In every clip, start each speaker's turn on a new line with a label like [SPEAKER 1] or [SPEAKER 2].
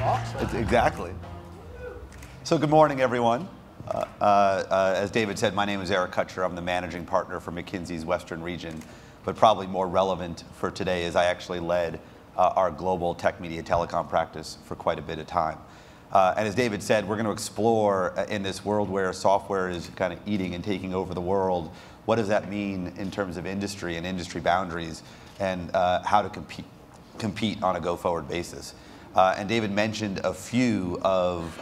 [SPEAKER 1] Exactly. So good morning, everyone. As David said, my name is Eric Kutcher. I'm the managing partner for McKinsey's Western region, but probably more relevant for today is I actually led our global tech media telecom practice for quite a bit of time. And as David said, we're going to explore in this world where software is kind of eating and taking over the world, what does that mean in terms of industry and industry boundaries, and how to compete on a go-forward basis. And David mentioned a few of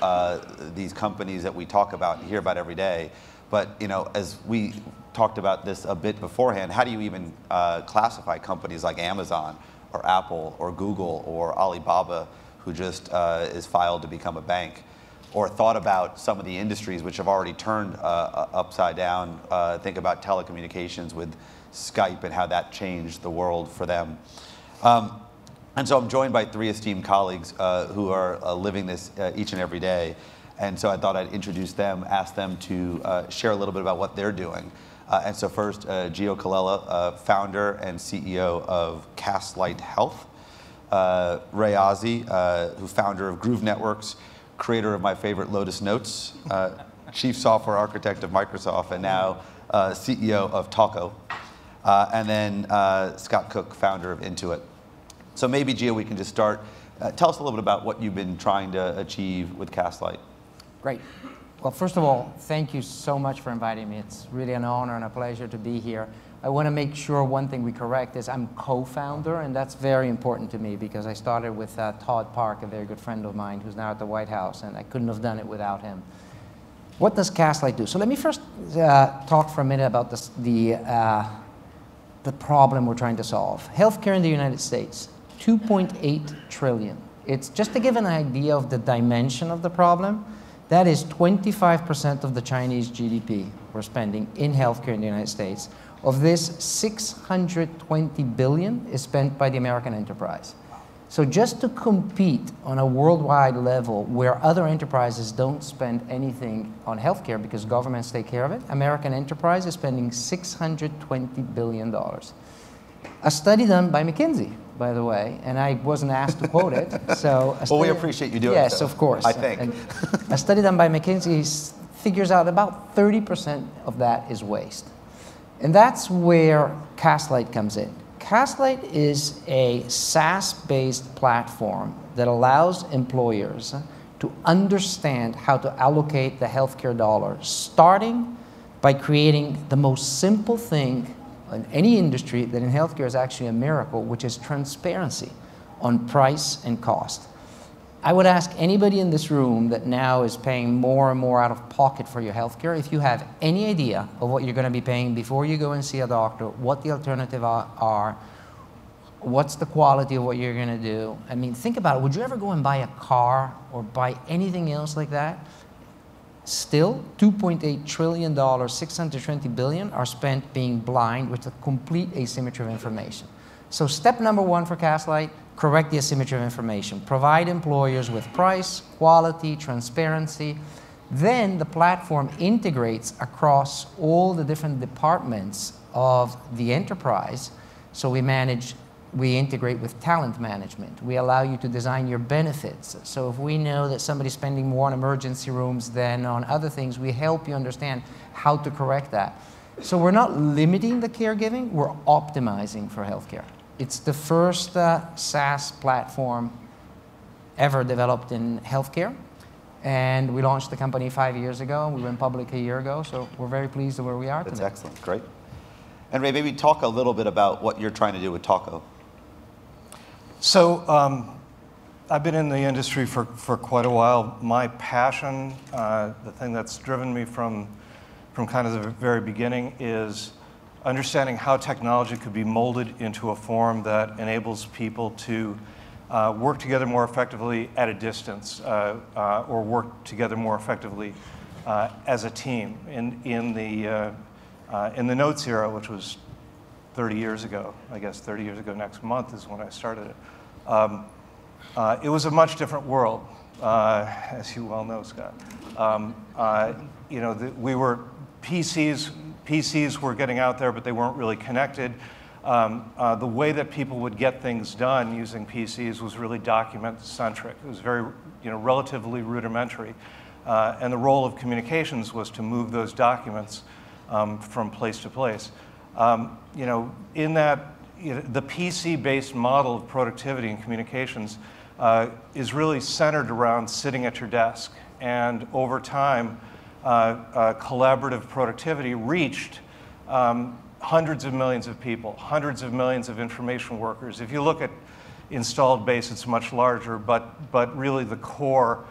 [SPEAKER 1] these companies that we talk about and hear about every day. But as we talked about this a bit beforehand, how do you even classify companies like Amazon or Apple or Google or Alibaba, who just is filed to become a bank, or thought about some of the industries which have already turned upside down? Think about telecommunications with Skype and how that changed the world for them. And so I'm joined by three esteemed colleagues who are living this each and every day. And so I thought I'd introduce them, ask them to share a little bit about what they're doing. And so first, Gio Colella, founder and CEO of Castlight Health. Ray Ozzie, who's founder of Groove Networks, creator of my favorite Lotus Notes, chief software architect of Microsoft, and now CEO of Talko. And then Scott Cook, founder of Intuit. So maybe, Gio, we can just start. Tell us a little bit about what you've been trying to achieve with Castlight.
[SPEAKER 2] Great. Well, first of all, thank you so much for inviting me. It's really an honor and a pleasure to be here. I want to make sure one thing we correct is I'm co-founder, and that's very important to me because I started with Todd Park, a very good friend of mine who's now at the White House, and I couldn't have done it without him. What does Castlight do? So let me first talk for a minute about the problem we're trying to solve. Healthcare in the United States, 2.8 trillion. It's just to give an idea of the dimension of the problem. That is 25% of the Chinese GDP we're spending in healthcare in the United States. Of this, 620 billion is spent by the American enterprise. So just to compete on a worldwide level where other enterprises don't spend anything on healthcare because governments take care of it, American enterprise is spending $620 billion. A study done by McKinsey, by the way, and I wasn't asked to quote it. So
[SPEAKER 1] well, we appreciate you doing it.
[SPEAKER 2] Yes, of course.
[SPEAKER 1] I think.
[SPEAKER 2] A study done by McKinsey figures out about 30% of that is waste. And that's where Castlight comes in. Castlight is a SaaS-based platform that allows employers to understand how to allocate the healthcare dollars, starting by creating the most simple thing in any industry that in healthcare is actually a miracle, which is transparency on price and cost. I would ask anybody in this room that now is paying more and more out of pocket for your healthcare, if you have any idea of what you're going to be paying before you go and see a doctor, what the alternatives are, what's the quality of what you're going to do. I mean, think about it. Would you ever go and buy a car or buy anything else like that? Still, $2.8 trillion, 620 billion are spent being blind with a complete asymmetry of information. So step number one for Castlight, correct the asymmetry of information. Provide employers with price, quality, transparency. Then the platform integrates across all the different departments of the enterprise. So we integrate with talent management. We allow you to design your benefits. So if we know that somebody's spending more on emergency rooms than on other things, we help you understand how to correct that. So we're not limiting the caregiving, we're optimizing for healthcare. It's the first SaaS platform ever developed in healthcare. And we launched the company 5 years ago. We went public a year ago. So we're very pleased with where we are today.
[SPEAKER 1] That's excellent. Great. And Ray, maybe talk a little bit about what you're trying to do with Talko.
[SPEAKER 3] So I've been in the industry for quite a while. My passion, the thing that's driven me from kind of the very beginning is understanding how technology could be molded into a form that enables people to work together more effectively at a distance or work together more effectively as a team. In the Notes era, which was 30 years ago, I guess 30 years ago next month is when I started it. It was a much different world, as you well know, Scott. We were PCs were getting out there, but they weren't really connected. the way that people would get things done using PCs was really document-centric. It was very, relatively rudimentary. And the role of communications was to move those documents from place to place. In that, the PC-based model of productivity and communications is really centered around sitting at your desk. And over time, collaborative productivity reached hundreds of millions of people, hundreds of millions of information workers. If you look at installed base, it's much larger, but really the core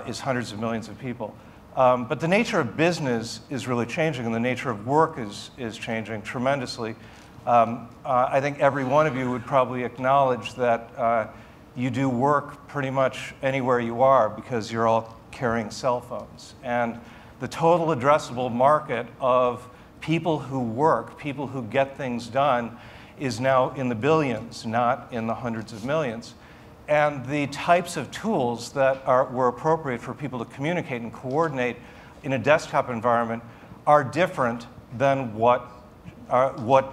[SPEAKER 3] is hundreds of millions of people. But the nature of business is really changing, and the nature of work is changing tremendously. I think every one of you would probably acknowledge that you do work pretty much anywhere you are because you're all carrying cell phones. And the total addressable market of people who work, people who get things done, is now in the billions, not in the hundreds of millions. And the types of tools that were appropriate for people to communicate and coordinate in a desktop environment are different than what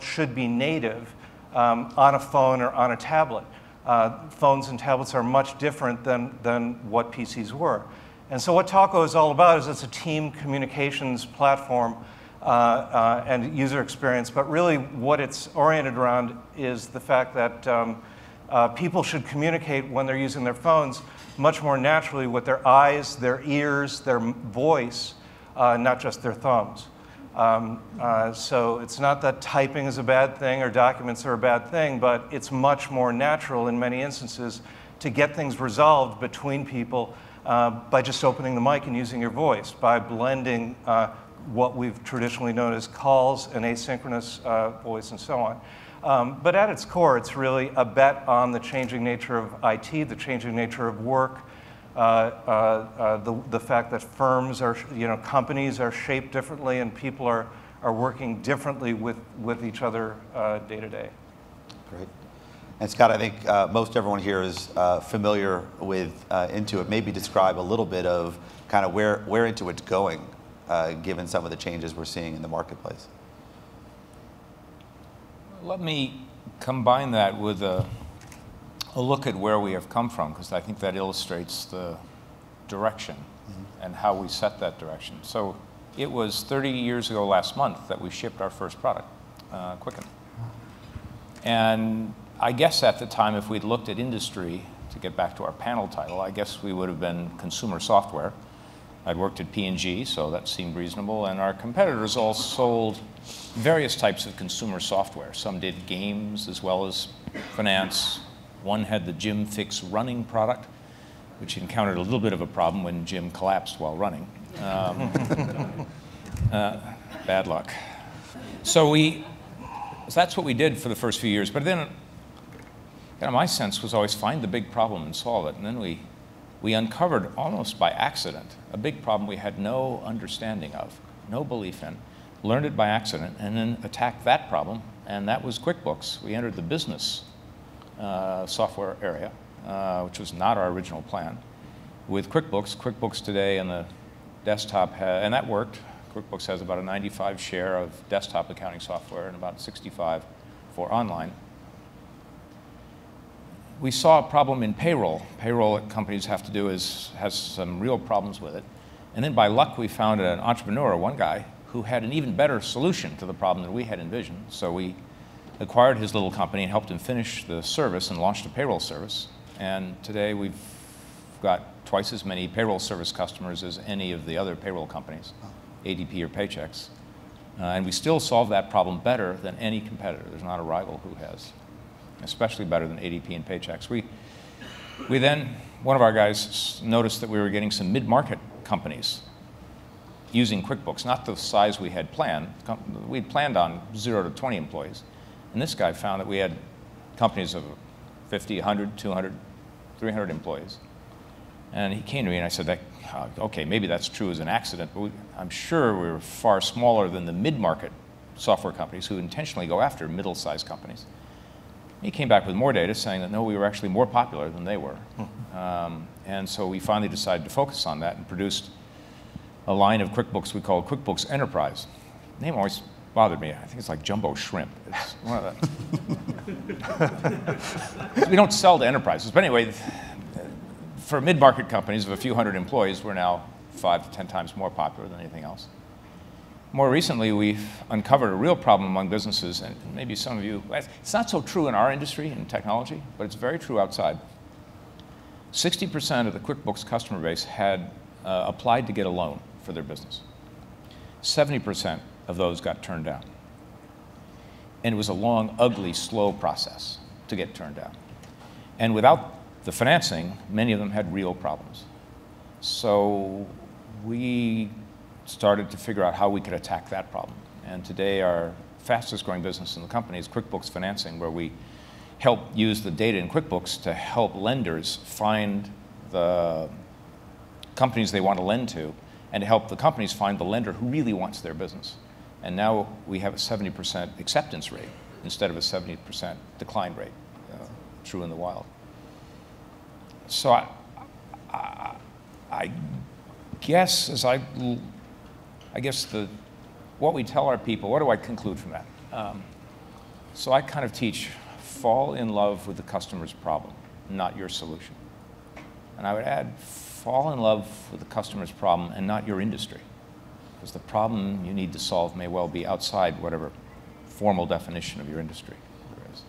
[SPEAKER 3] should be native on a phone or on a tablet. Phones and tablets are much different than what PCs were. And so what Talko is all about is it's a team communications platform and user experience, but really what it's oriented around is the fact that people should communicate when they're using their phones much more naturally with their eyes, their ears, their voice, not just their thumbs. So it's not that typing is a bad thing or documents are a bad thing, but it's much more natural in many instances to get things resolved between people by just opening the mic and using your voice, by blending what we've traditionally known as calls and asynchronous voice and so on. But at its core, it's really a bet on the changing nature of IT, the changing nature of work, the fact that firms are, companies are shaped differently and people are working differently with each other day to day.
[SPEAKER 1] Great. And Scott, I think most everyone here is familiar with Intuit. Maybe describe a little bit of kind of where Intuit's going, given some of the changes we're seeing in the marketplace.
[SPEAKER 4] Let me combine that with a look at where we have come from, because I think that illustrates the direction and how we set that direction. So it was 30 years ago last month that we shipped our first product, Quicken. And I guess at the time, if we'd looked at industry, to get back to our panel title, I guess we would have been consumer software. I'd worked at P&G, so that seemed reasonable. And our competitors all sold various types of consumer software. Some did games as well as finance. One had the Jim Fix running product, which encountered a little bit of a problem when Jim collapsed while running. Bad luck. So that's what we did for the first few years. But then, my sense was always find the big problem and solve it. And then we uncovered, almost by accident, a big problem we had no understanding of, no belief in, learned it by accident, and then attacked that problem, and that was QuickBooks. We entered the business software area, which was not our original plan, with QuickBooks. QuickBooks today and the desktop, and that worked. QuickBooks has about a 95 share of desktop accounting software and about 65 for online. We saw a problem in payroll. Payroll that companies have to do has some real problems with it. And then by luck, we found an entrepreneur, one guy, who had an even better solution to the problem than we had envisioned. So we acquired his little company and helped him finish the service and launched a payroll service. And today we've got twice as many payroll service customers as any of the other payroll companies, ADP or Paychex. And we still solve that problem better than any competitor. There's not a rival who has, especially better than ADP and Paychex. We then, one of our guys noticed that we were getting some mid-market companies using QuickBooks, not the size we had planned. We'd planned on 0 to 20 employees. And this guy found that we had companies of 50, 100, 200, 300 employees. And he came to me and I said, okay, maybe that's true as an accident, but I'm sure we were far smaller than the mid-market software companies who intentionally go after middle-sized companies. He came back with more data saying that, no, we were actually more popular than they were. And so we finally decided to focus on that and produced a line of QuickBooks we called QuickBooks Enterprise. The name always bothered me. I think it's like jumbo shrimp. It's one of the... We don't sell to enterprises. But anyway, for mid-market companies of a few hundred employees, we're now 5 to 10 times more popular than anything else. More recently, we've uncovered a real problem among businesses, and maybe some of you, it's not so true in our industry, in technology, but it's very true outside. 60% of the QuickBooks customer base had applied to get a loan for their business. 70% of those got turned down. And it was a long, ugly, slow process to get turned down. And without the financing, many of them had real problems. So we started to figure out how we could attack that problem. And today our fastest growing business in the company is QuickBooks Financing, where we help use the data in QuickBooks to help lenders find the companies they want to lend to, and to help the companies find the lender who really wants their business. And now we have a 70% acceptance rate instead of a 70% decline rate, true in the wild. So I guess what we tell our people, what do I conclude from that? So I kind of teach, fall in love with the customer's problem, not your solution. And I would add, fall in love with the customer's problem and not your industry, because the problem you need to solve may well be outside whatever formal definition of your industry there is.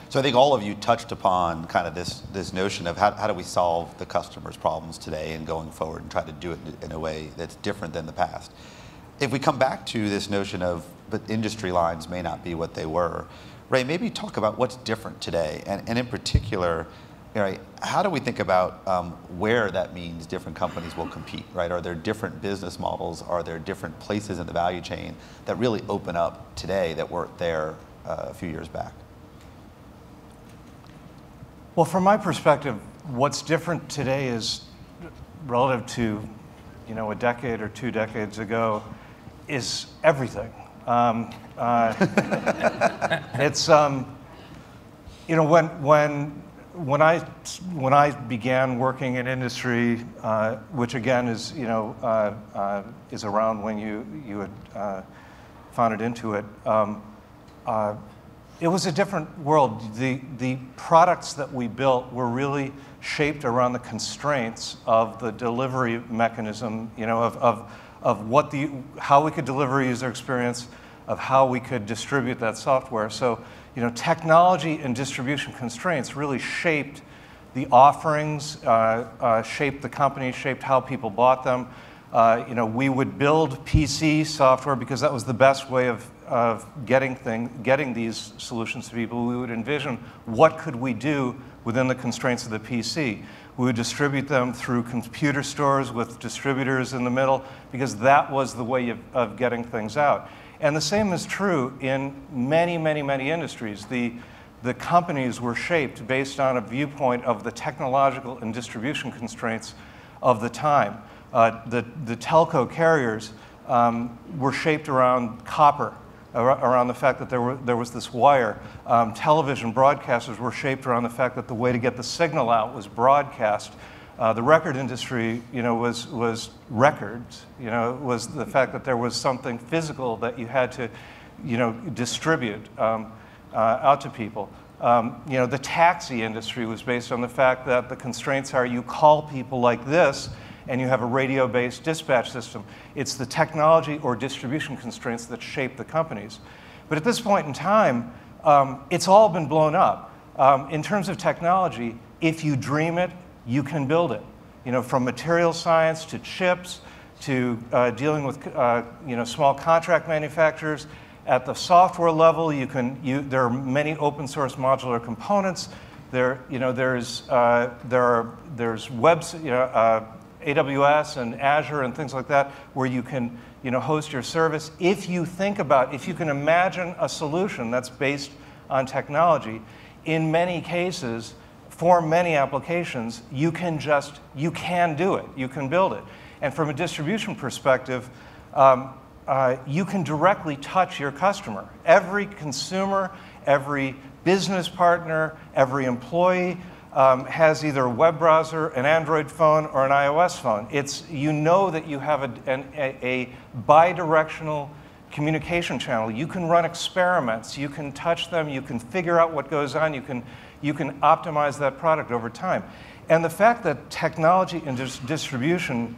[SPEAKER 1] So I think all of you touched upon kind of this notion of how do we solve the customer's problems today and going forward and try to do it in a way that's different than the past. If we come back to this notion of the industry lines may not be what they were, Ray, maybe talk about what's different today, and in particular, right, how do we think about where that means different companies will compete, right? Are there different business models? Are there different places in the value chain that really open up today that weren't there a few years back?
[SPEAKER 3] Well, from my perspective, what's different today is relative to, a decade or 2 decades ago, is everything. It's when I began working in industry, which again is is around when you had founded Intuit, it was a different world. The products that we built were really shaped around the constraints of the delivery mechanism, of how we could deliver user experience, of how we could distribute that software. So, technology and distribution constraints really shaped the offerings, shaped the company, shaped how people bought them. We would build PC software because that was the best way of getting these solutions to people. We would envision what could we do within the constraints of the PC. We would distribute them through computer stores with distributors in the middle because that was the way of getting things out. And the same is true in many, many, many industries. The companies were shaped based on a viewpoint of the technological and distribution constraints of the time. The telco carriers were shaped around copper, around the fact that there was this wire. Television broadcasters were shaped around the fact that the way to get the signal out was broadcast. The record industry, was records. Was the fact that there was something physical that you had to, distribute out to people. The taxi industry was based on the fact that the constraints are you call people like this, and you have a radio-based dispatch system. It's the technology or distribution constraints that shape the companies. But at this point in time, it's all been blown up. In terms of technology, if you dream it, you can build it. From material science to chips to dealing with small contract manufacturers. At the software level, there are many open source modular components. There's AWS and Azure and things like that where you can host your service. If you can imagine a solution that's based on technology, in many cases, for many applications, you can do it, you can build it. And from a distribution perspective, you can directly touch your customer. Every consumer, every business partner, every employee has either a web browser, an Android phone, or an iOS phone. That you have a bidirectional communication channel. You can run experiments, you can touch them, you can figure out what goes on, you can optimize that product over time. And the fact that technology and distribution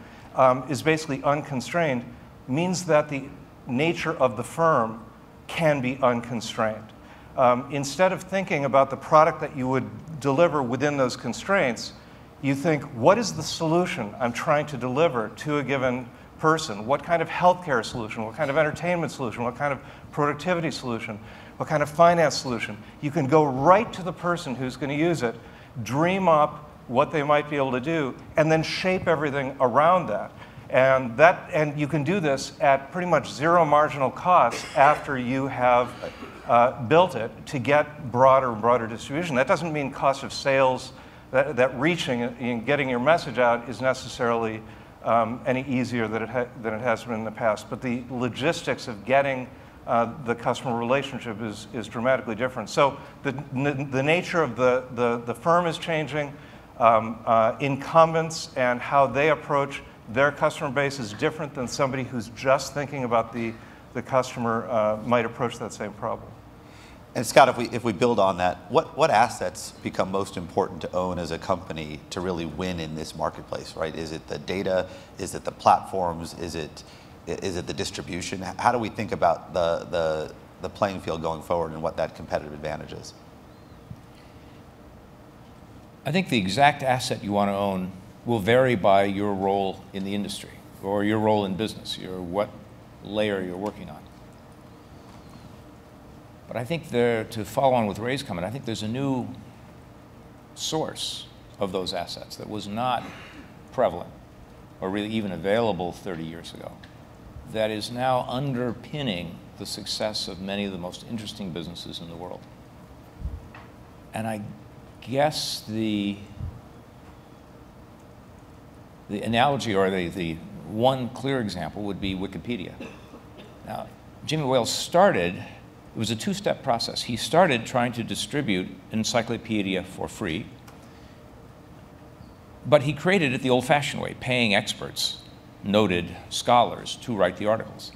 [SPEAKER 3] is basically unconstrained means that the nature of the firm can be unconstrained. Instead of thinking about the product that you would deliver within those constraints, you think, what is the solution I'm trying to deliver to a given person? What kind of healthcare solution? What kind of entertainment solution? What kind of productivity solution? What kind of finance solution? You can go right to the person who's going to use it, dream up what they might be able to do, and then shape everything around that. And you can do this at pretty much zero marginal cost after you have built it to get broader and broader distribution. That doesn't mean cost of sales, that reaching and getting your message out is necessarily any easier than it has been in the past. But the logistics of getting the customer relationship is dramatically different. So the nature of the firm is changing. Incumbents and how they approach their customer base is different than somebody who's just thinking about the customer might approach that same problem.
[SPEAKER 1] And Scott, if we build on that, what assets become most important to own as a company to really win in this marketplace, right? Is it the data? Is it the platforms? Is it the distribution? How do we think about the playing field going forward and what that competitive advantage is?
[SPEAKER 4] I think the exact asset you want to own will vary by your role in the industry or your role in business, what layer you're working on. But I think to follow on with Ray's comment, I think there's a new source of those assets that was not prevalent or really even available 30 years ago that is now underpinning the success of many of the most interesting businesses in the world. And I guess the analogy or the one clear example would be Wikipedia. Now, Jimmy Wales started, it was a two-step process. He started trying to distribute encyclopedia for free, but he created it the old-fashioned way, paying experts, noted scholars, to write the articles.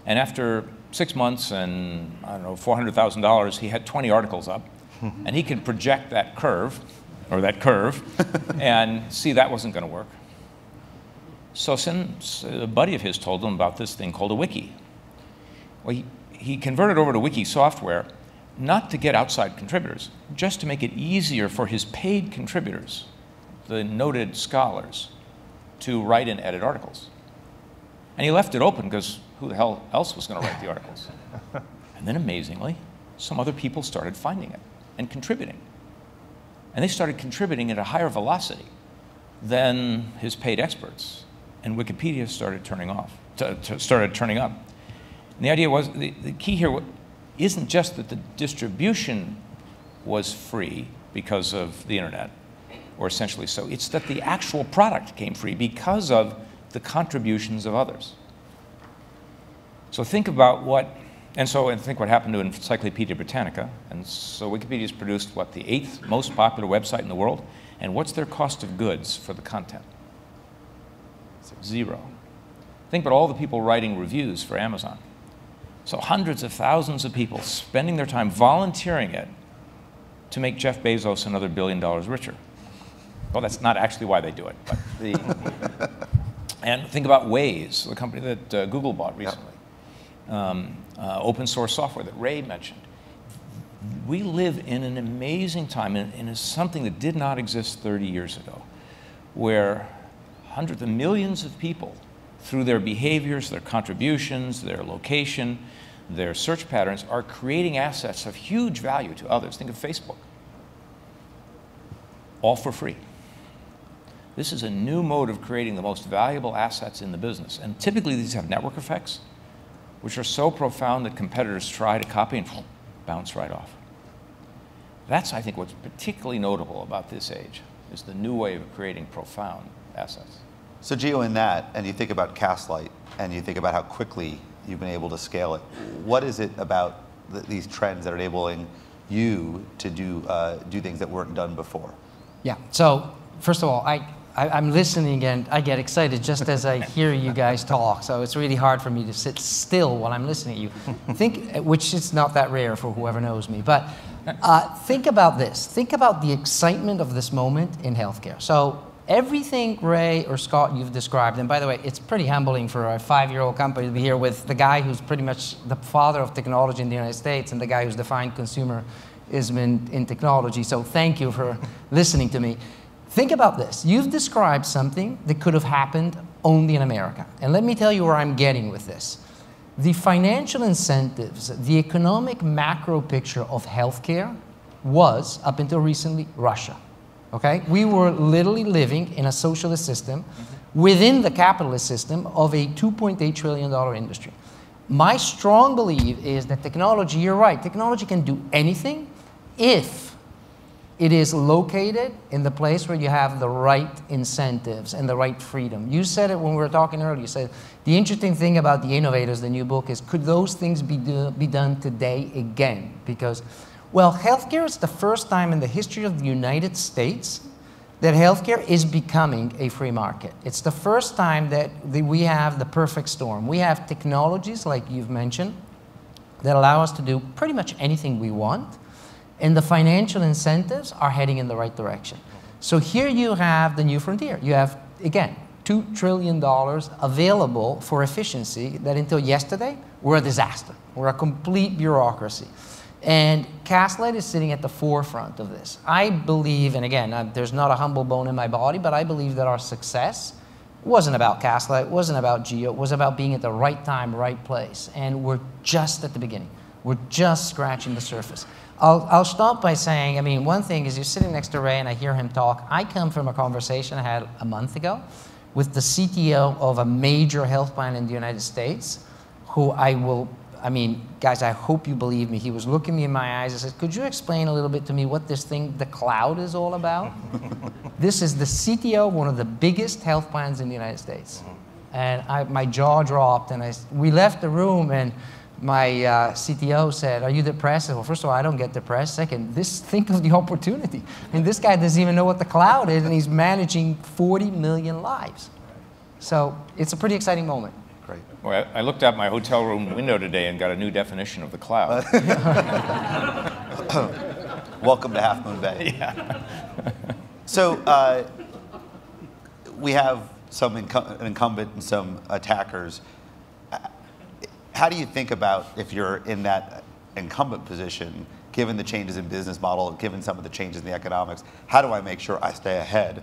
[SPEAKER 4] And after 6 months and, I don't know, $400,000, he had 20 articles up, and he could project that curve, and see that wasn't going to work. So a buddy of his told him about this thing called a wiki. Well, he converted over to wiki software, not to get outside contributors, just to make it easier for his paid contributors, the noted scholars, to write and edit articles. And he left it open because who the hell else was going to write the articles? And then amazingly, some other people started finding it and contributing. And they started contributing at a higher velocity than his paid experts. And Wikipedia started turning up. And the idea was, the key here isn't just that the distribution was free because of the internet, or essentially so. It's that the actual product came free because of the contributions of others. So think about think what happened to Encyclopedia Britannica. And so Wikipedia's produced, what, the 8th most popular website in the world? And what's their cost of goods for the content? 0. Think about all the people writing reviews for Amazon. So hundreds of thousands of people spending their time volunteering it to make Jeff Bezos another $1 billion richer. Well, that's not actually why they do it. But and think about Waze, the company that Google bought recently. Open source software that Ray mentioned. We live in an amazing time, and it's something that did not exist 30 years ago, where hundreds of millions of people, through their behaviors, their contributions, their location, their search patterns, are creating assets of huge value to others. Think of Facebook. All for free. This is a new mode of creating the most valuable assets in the business. And typically these have network effects, which are so profound that competitors try to copy and bounce right off. That's, I think, what's particularly notable about this age, is the new way of creating profound assets.
[SPEAKER 1] So Gio, in that, and you think about Castlight, and you think about how quickly you've been able to scale it, what is it about these trends that are enabling you to do things that weren't done before?
[SPEAKER 2] Yeah, so first of all, I'm listening and I get excited just as I hear you guys talk. So it's really hard for me to sit still while I'm listening to you. Which is not that rare for whoever knows me. But think about this. Think about the excitement of this moment in healthcare. So everything Ray or Scott you've described, and by the way, it's pretty humbling for a 5-year-old company to be here with the guy who's pretty much the father of technology in the United States and the guy who's defined consumerism in technology. So thank you for listening to me. Think about this. You've described something that could have happened only in America. And let me tell you where I'm getting with this. The financial incentives, the economic macro picture of healthcare was, up until recently, Russia. Okay? We were literally living in a socialist system within the capitalist system of a $2.8 trillion industry. My strong belief is that technology, you're right, technology can do anything if it is located in the place where you have the right incentives and the right freedom. You said it when we were talking earlier. You said the interesting thing about The Innovators, the new book, is could those things be done today again? Because, well, healthcare is the first time in the history of the United States that healthcare is becoming a free market. It's the first time that we have the perfect storm. We have technologies, like you've mentioned, that allow us to do pretty much anything we want. And the financial incentives are heading in the right direction. So here you have the new frontier. You have, again, $2 trillion available for efficiency that until yesterday were a disaster. We're a complete bureaucracy. And Castlight is sitting at the forefront of this. I believe, and again, there's not a humble bone in my body, but I believe that our success wasn't about Castlight, it wasn't about Geo, it was about being at the right time, right place. And we're just at the beginning. We're just scratching the surface. I'll start by saying, I mean, one thing is you're sitting next to Ray and I hear him talk. I come from a conversation I had a month ago with the CTO of a major health plan in the United States, who I mean, guys, I hope you believe me. He was looking me in my eyes and said, could you explain a little bit to me what this thing, the cloud, is all about? This is the CTO of one of the biggest health plans in the United States. And my jaw dropped and we left the room and my CTO said, are you depressed? I said, well, first of all, I don't get depressed. Second, think of the opportunity. I mean, this guy doesn't even know what the cloud is, and he's managing 40 million lives. So it's a pretty exciting moment.
[SPEAKER 1] Great.
[SPEAKER 4] Well, I looked out my hotel room window today and got a new definition of the cloud.
[SPEAKER 1] Welcome to Half Moon Bay.
[SPEAKER 4] Yeah.
[SPEAKER 1] So we have some incumbent and some attackers. How do you think about, if you're in that incumbent position, given the changes in business model, given some of the changes in the economics, how do I make sure I stay ahead?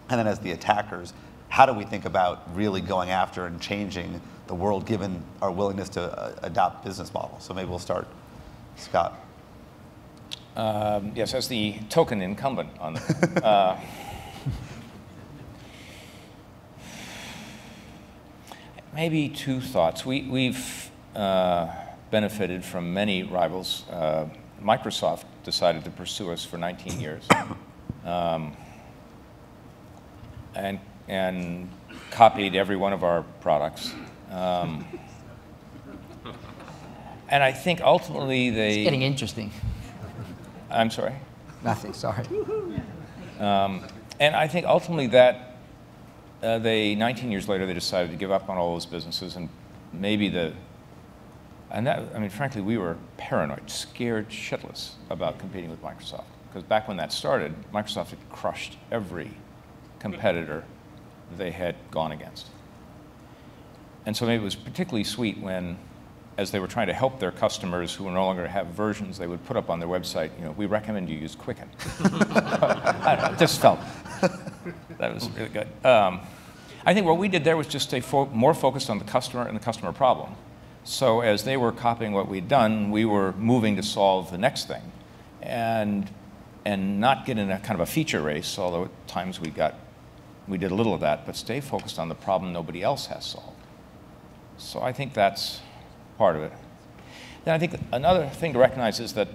[SPEAKER 1] And then as the attackers, how do we think about really going after and changing the world given our willingness to adopt business models? So maybe we'll start, Scott.
[SPEAKER 4] Yes, as the token incumbent on maybe two thoughts. We've benefited from many rivals. Microsoft decided to pursue us for 19 years and copied every one of our products. And I think ultimately they...
[SPEAKER 2] It's getting interesting.
[SPEAKER 4] I'm sorry?
[SPEAKER 2] Nothing, sorry.
[SPEAKER 4] And I think ultimately that 19 years later, they decided to give up on all those businesses, and maybe I mean, frankly, we were paranoid, scared shitless about competing with Microsoft. Because back when that started, Microsoft had crushed every competitor they had gone against. And so maybe it was particularly sweet when, as they were trying to help their customers who no longer have versions, they would put up on their website, you know, we recommend you use Quicken. I don't know, it just felt, that was really good. I think what we did there was just stay more focused on the customer and the customer problem. So as they were copying what we'd done, we were moving to solve the next thing, and not get in a kind of a feature race, although at times we did a little of that, but stay focused on the problem nobody else has solved. So I think that's part of it. Then I think another thing to recognize is that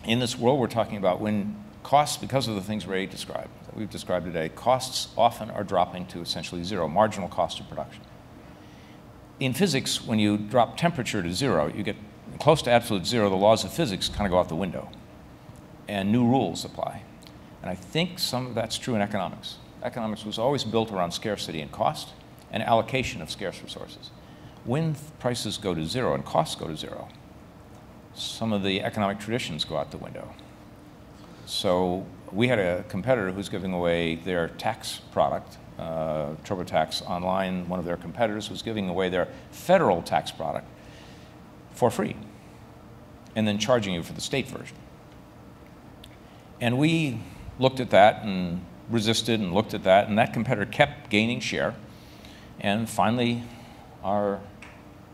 [SPEAKER 4] in this world we're talking about, when costs, because of the things Ray described, that we've described today, costs often are dropping to essentially zero, marginal cost of production. In physics, when you drop temperature to zero, you get close to absolute zero, the laws of physics kind of go out the window, and new rules apply. And I think some of that's true in economics. economics was always built around scarcity and cost and allocation of scarce resources. When prices go to zero and costs go to zero, some of the economic traditions go out the window. So we had a competitor who's giving away their tax product, TurboTax Online. One of their competitors was giving away their federal tax product for free and then charging you for the state version. And we looked at that and resisted and looked at that, and that competitor kept gaining share. And finally, our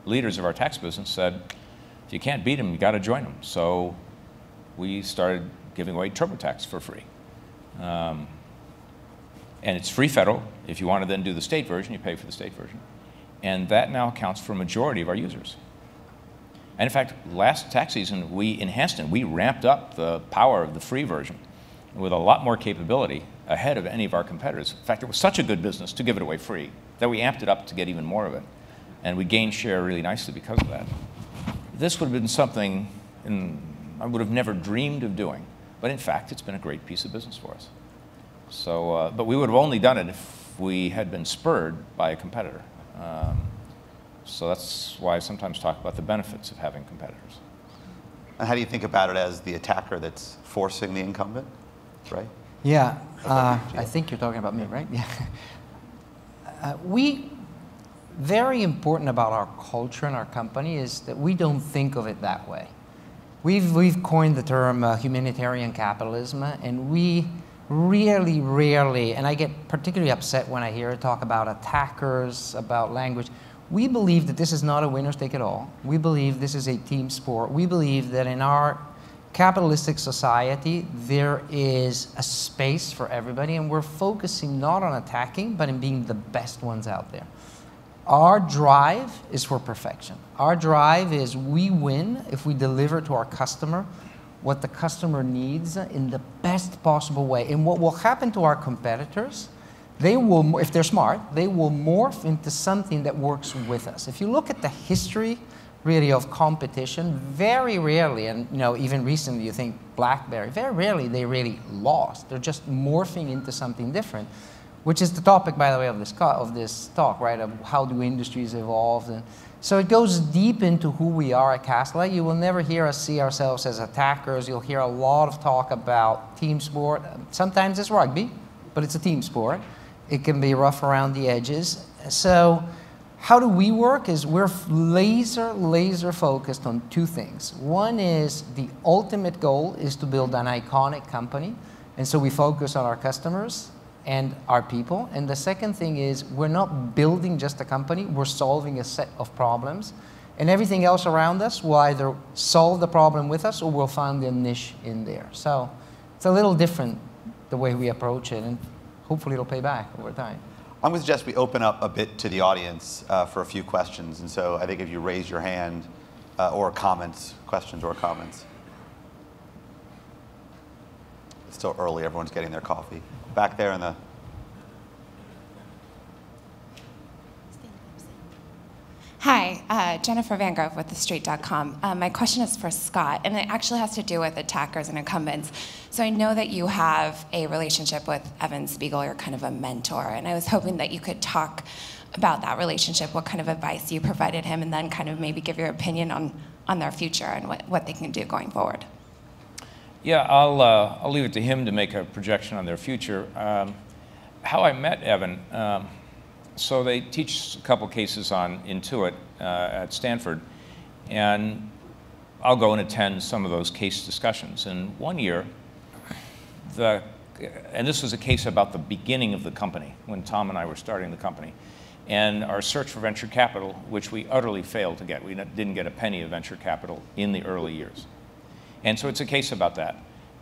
[SPEAKER 4] leaders of our tax business said, if you can't beat them, you got to join them. So we started giving away TurboTax for free. And it's free federal. If you want to then do the state version, you pay for the state version. And that now accounts for a majority of our users. And in fact, last tax season, we enhanced it. We ramped up the power of the free version with a lot more capability ahead of any of our competitors. In fact, it was such a good business to give it away free that we amped it up to get even more of it. And we gained share really nicely because of that. This would have been something I would have never dreamed of doing. But in fact, it's been a great piece of business for us. So, but we would have only done it if we had been spurred by a competitor. So that's why I sometimes talk about the benefits of having competitors.
[SPEAKER 1] And how do you think about it as the attacker that's forcing the incumbent, right?
[SPEAKER 2] Yeah, I think you're talking about me, right? Yeah. Very important about our culture and our company is that we don't think of it that way. We've coined the term humanitarian capitalism, and we really rarely, and I get particularly upset when I hear it talk about attackers, about language. We believe that this is not a winner's take it all. We believe this is a team sport. We believe that in our capitalistic society, there is a space for everybody, and we're focusing not on attacking, but in being the best ones out there. Our drive is for perfection. Our drive is we win if we deliver to our customer what the customer needs in the best possible way. And what will happen to our competitors, they will, if they're smart, they will morph into something that works with us. If you look at the history, really, of competition, very rarely, and even recently you think BlackBerry, very rarely they really lost. They're just morphing into something different, which is the topic, by the way, of this talk, right, of how do industries evolve. And so it goes deep into who we are at Castlight. You will never hear us see ourselves as attackers. You'll hear a lot of talk about team sport. Sometimes it's rugby, but it's a team sport. It can be rough around the edges. So how do we work is we're laser focused on two things. One is the ultimate goal is to build an iconic company. And so we focus on our customers and our people. And the second thing is we're not building just a company, we're solving a set of problems. And everything else around us will either solve the problem with us or we'll find a niche in there. So it's a little different the way we approach it, and hopefully it'll pay back over time.
[SPEAKER 1] I'm going to suggest we open up a bit to the audience for a few questions. And so I think if you raise your hand or comments, questions or comments. It's still early, everyone's getting their coffee. Back there in the...
[SPEAKER 5] Hi, Jennifer Van Grove with TheStreet.com. My question is for Scott, and it actually has to do with attackers and incumbents. So I know that you have a relationship with Evan Spiegel, you're kind of a mentor, and I was hoping that you could talk about that relationship, what kind of advice you provided him, and then kind of maybe give your opinion on their future and what they can do going forward.
[SPEAKER 4] Yeah, I'll leave it to him to make a projection on their future. How I met Evan, so they teach a couple cases on Intuit at Stanford, and I'll go and attend some of those case discussions. And one year, and this was a case about the beginning of the company, when Tom and I were starting the company, and our search for venture capital, which we utterly failed to get. We didn't get a penny of venture capital in the early years. And so it's a case about that.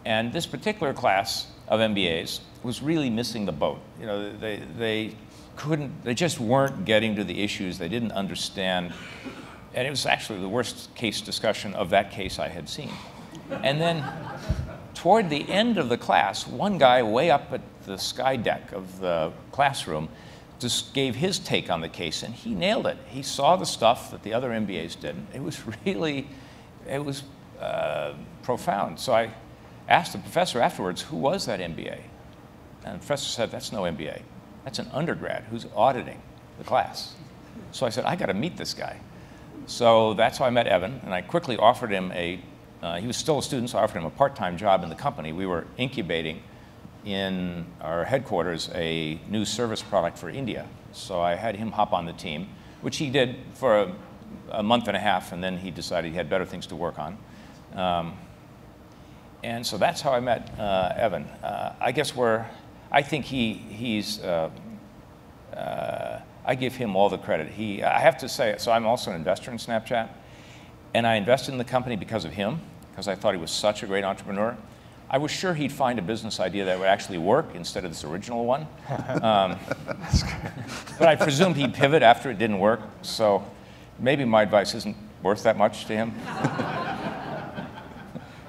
[SPEAKER 4] And this particular class of MBAs was really missing the boat. They just weren't getting to the issues. They didn't understand. And it was actually the worst case discussion of that case I had seen. And then toward the end of the class, one guy way up at the sky deck of the classroom just gave his take on the case, and he nailed it. He saw the stuff that the other MBAs didn't. It was really, profound. So I asked the professor afterwards, who was that MBA? And the professor said, that's no MBA. That's an undergrad who's auditing the class. So I said, I got to meet this guy. So that's how I met Evan, and I quickly offered him he was still a student, so I offered him a part-time job in the company. We were incubating in our headquarters a new service product for India. So I had him hop on the team, which he did for a month and a half, and then he decided he had better things to work on. And so that's how I met Evan. I guess I think I give him all the credit. I have to say, so I'm also an investor in Snapchat, and I invested in the company because of him, because I thought he was such a great entrepreneur. I was sure he'd find a business idea that would actually work instead of this original one. But I presumed he'd pivot after it didn't work, so maybe my advice isn't worth that much to him.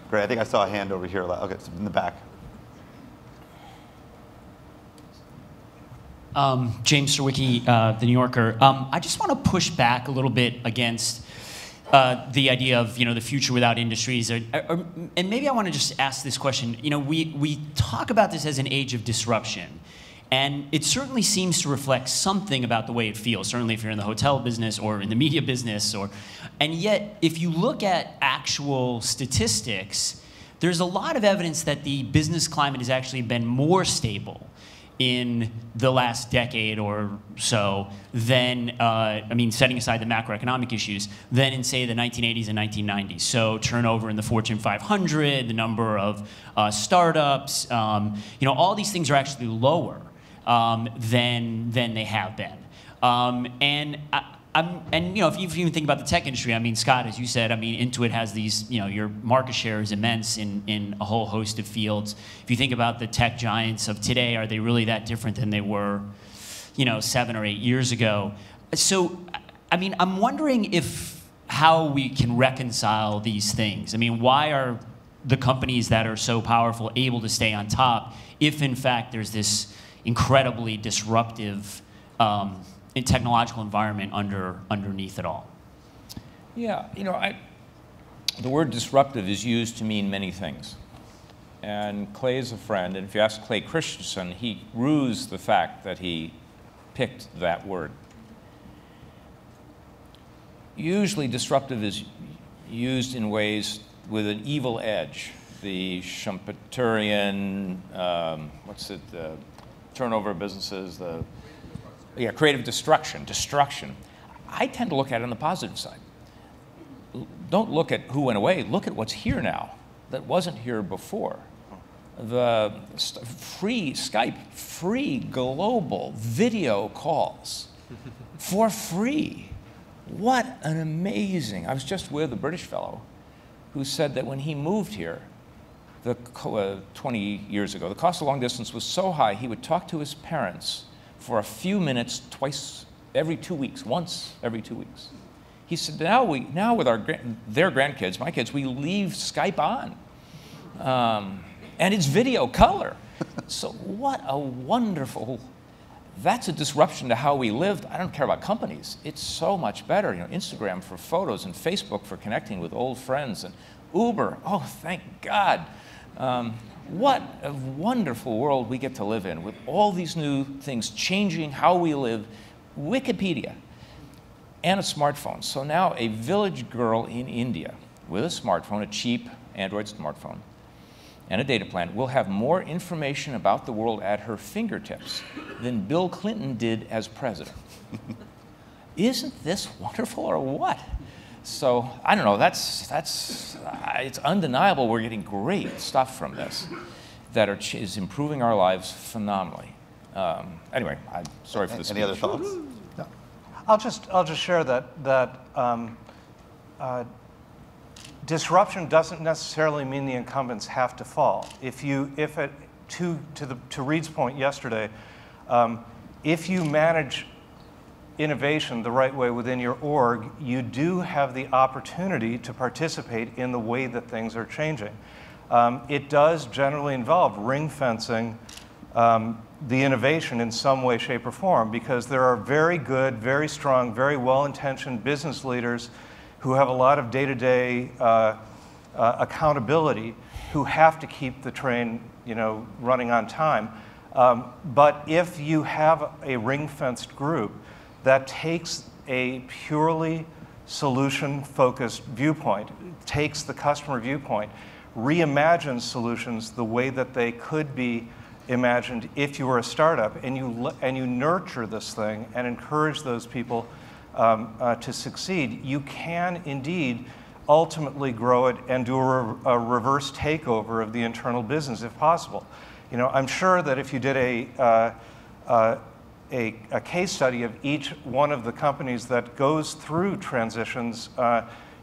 [SPEAKER 1] Great. I think I saw a hand over here. Okay, it's in the back.
[SPEAKER 6] James Sawicki, The New Yorker. I just want to push back a little bit against the idea of the future without industries, and maybe I want to just ask this question. We talk about this as an age of disruption, and it certainly seems to reflect something about the way it feels. Certainly, if you're in the hotel business or in the media business, and yet if you look at actual statistics, there's a lot of evidence that the business climate has actually been more stable in the last decade or so than, setting aside the macroeconomic issues, than in, say, the 1980s and 1990s. So turnover in the Fortune 500, the number of startups, all these things are actually lower than they have been. If you even think about the tech industry, Scott, as you said, Intuit has these, your market share is immense in a whole host of fields. If you think about the tech giants of today, are they really that different than they were, 7 or 8 years ago? So, I'm wondering how we can reconcile these things. Why are the companies that are so powerful able to stay on top if, in fact, there's this incredibly disruptive technological environment underneath it all?
[SPEAKER 4] Yeah, the word disruptive is used to mean many things. And Clay is a friend, and if you ask Clay Christensen, he rues the fact that he picked that word. Usually disruptive is used in ways with an evil edge. The Schumpeterian, turnover of businesses, creative destruction. I tend to look at it on the positive side. Don't look at who went away, look at what's here now that wasn't here before. The free Skype, free global video calls for free. What an amazing, I was just with a British fellow who said that when he moved here 20 years ago, the cost of long distance was so high he would talk to his parents for a few minutes once every 2 weeks. He said, now with their grandkids, my kids, we leave Skype on. And it's video color. So what a wonderful, that's a disruption to how we lived. I don't care about companies. It's so much better. Instagram for photos and Facebook for connecting with old friends and Uber. Oh, thank God. What a wonderful world we get to live in with all these new things changing how we live. Wikipedia and a smartphone. So now a village girl in India with a smartphone, a cheap Android smartphone, and a data plan will have more information about the world at her fingertips than Bill Clinton did as president. Isn't this wonderful or what? So I don't know, it's undeniable we're getting great stuff from this that is improving our lives phenomenally. Anyway, I'm sorry for the speech.
[SPEAKER 1] Any other thoughts?
[SPEAKER 3] No. I'll just share that disruption doesn't necessarily mean the incumbents have to fall. To Reed's point yesterday, if you manage innovation the right way within your org, you do have the opportunity to participate in the way that things are changing. It does generally involve ring fencing the innovation in some way, shape, or form, because there are very good, very strong, very well-intentioned business leaders who have a lot of day-to-day accountability, who have to keep the train, running on time. But if you have a ring-fenced group that takes a purely solution-focused viewpoint, takes the customer viewpoint, reimagines solutions the way that they could be imagined if you were a startup, and you nurture this thing and encourage those people to succeed, you can indeed ultimately grow it and do a reverse takeover of the internal business if possible. You know, I'm sure that if you did a case study of each one of the companies that goes through transitions,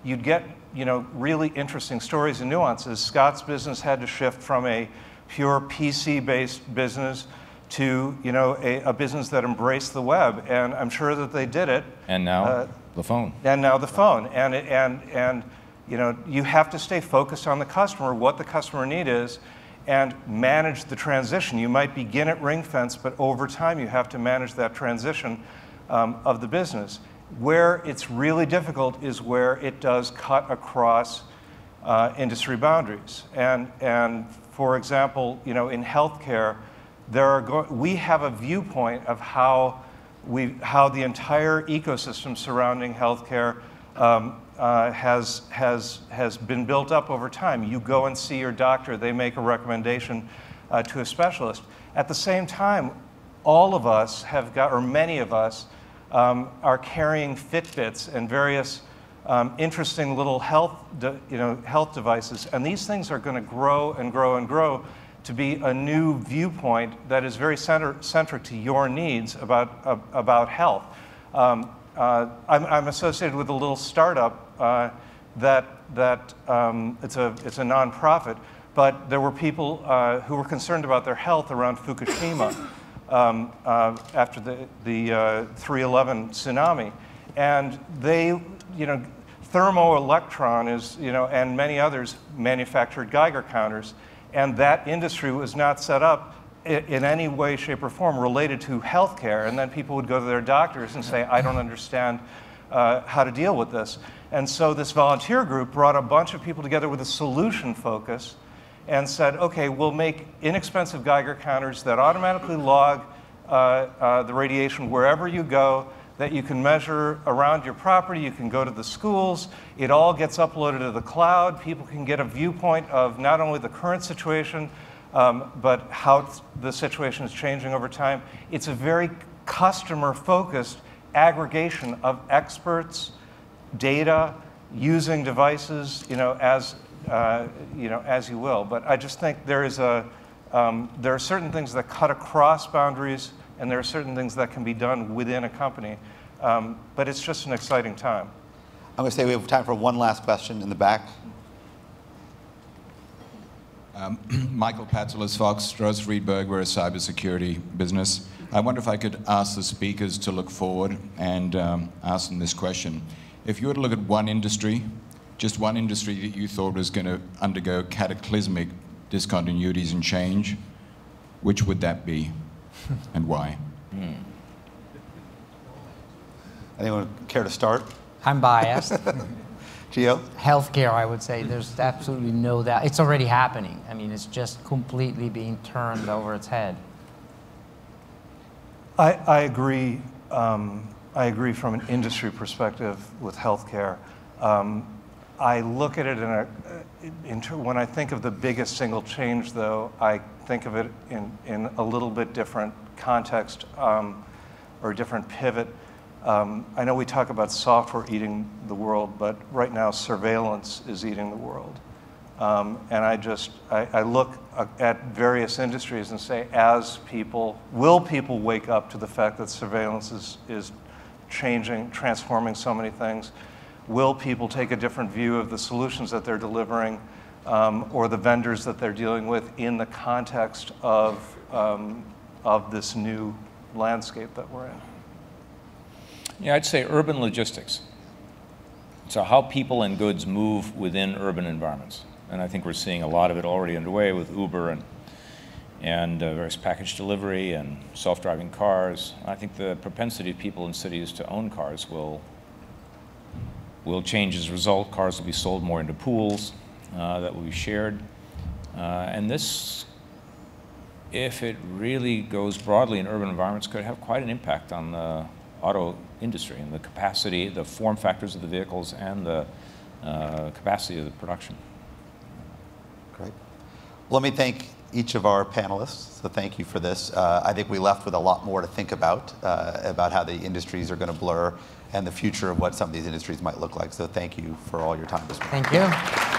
[SPEAKER 3] you'd get, you know, really interesting stories and nuances. Scott's business had to shift from a pure PC-based business to, you know, a business that embraced the web, and I'm sure that they did it.
[SPEAKER 4] And now the phone.
[SPEAKER 3] And now the phone, and you know, you have to stay focused on the customer, what the customer need is, and manage the transition. You might begin at ring fence, but over time you have to manage that transition of the business. Where it's really difficult is where it does cut across industry boundaries. And for example, you know, in healthcare, we have a viewpoint of how the entire ecosystem surrounding healthcare has been built up over time. You go and see your doctor, they make a recommendation to a specialist. At the same time, all of us have got, or many of us, are carrying Fitbits and various interesting little health devices, and these things are going to grow and grow and grow to be a new viewpoint that is very centric to your needs about health. I'm associated with a little startup that it's a nonprofit, but there were people who were concerned about their health around Fukushima after the 3/11 tsunami, and they, you know, Thermoelectron is, you know, and many others manufactured Geiger counters, and that industry was not set up in any way, shape, or form related to healthcare. And then people would go to their doctors and say, I don't understand how to deal with this. And so this volunteer group brought a bunch of people together with a solution focus and said, okay, we'll make inexpensive Geiger counters that automatically log the radiation wherever you go, that you can measure around your property, you can go to the schools, it all gets uploaded to the cloud, people can get a viewpoint of not only the current situation, but how the situation is changing over time. It's a very customer-focused aggregation of experts, data, using devices, you know, as you will. But I just think there are certain things that cut across boundaries, and there are certain things that can be done within a company. But it's just an exciting time.
[SPEAKER 1] I'm going to say we have time for one last question in the back.
[SPEAKER 7] Michael Patsalos, Fox, Stross Friedberg, we're a cybersecurity business. I wonder if I could ask the speakers to look forward and ask them this question. If you were to look at one industry, just one industry that you thought was going to undergo cataclysmic discontinuities and change, which would that be and why?
[SPEAKER 1] Anyone care to start?
[SPEAKER 2] I'm biased.
[SPEAKER 1] Gio?
[SPEAKER 2] Healthcare, I would say. There's absolutely no doubt. It's already happening. I mean, it's just completely being turned over its head.
[SPEAKER 3] I agree. I agree from an industry perspective with healthcare. I look at it when I think of the biggest single change, though, I think of it in a little bit different context or different pivot. I know we talk about software eating the world, but right now surveillance is eating the world. And I look at various industries and say, will people wake up to the fact that surveillance is changing, transforming so many things? Will people take a different view of the solutions that they're delivering or the vendors that they're dealing with in the context of this new landscape that we're in?
[SPEAKER 4] Yeah, I'd say urban logistics. So how people and goods move within urban environments. And I think we're seeing a lot of it already underway with Uber and various package delivery and self-driving cars. I think the propensity of people in cities to own cars will change as a result. Cars will be sold more into pools that will be shared. And this if it really goes broadly in urban environments, could have quite an impact on the auto industry and the capacity, the form factors of the vehicles, and the capacity of the production.
[SPEAKER 1] Great. Let me thank each of our panelists. So thank you for this. I think we left with a lot more to think about how the industries are going to blur and the future of what some of these industries might look like. So thank you for all your time this morning.
[SPEAKER 2] Thank you.